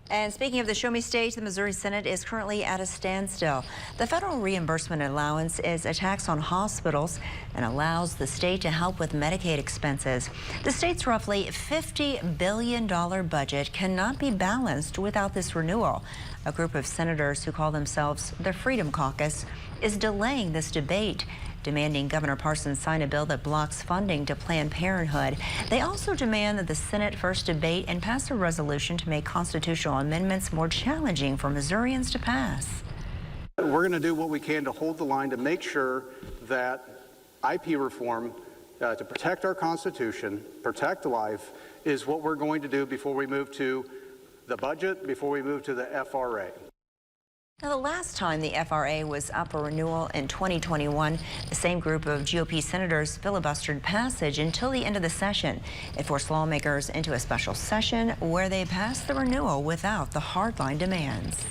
And speaking of the Show Me State, the Missouri Senate is currently at a standstill. The federal reimbursement allowance is a tax on hospitals and allows the state to help with Medicaid expenses. The state's roughly $50 billion budget cannot be balanced without this renewal. A group of senators who call themselves the Freedom Caucus is delaying this debate, demanding Governor Parsons sign a bill that blocks funding to Planned Parenthood. They also demand that the Senate first debate and pass a resolution to make constitutional amendments more challenging for Missourians to pass. We're going to do what we can to hold the line to make sure that IP reform to protect our Constitution, protect life, is what we're going to do before we move to the budget, before we move to the FRA. Now, the last time the FRA was up for renewal in 2021, the same group of GOP senators filibustered passage until the end of the session. It forced lawmakers into a special session where they passed the renewal without the hardline demands.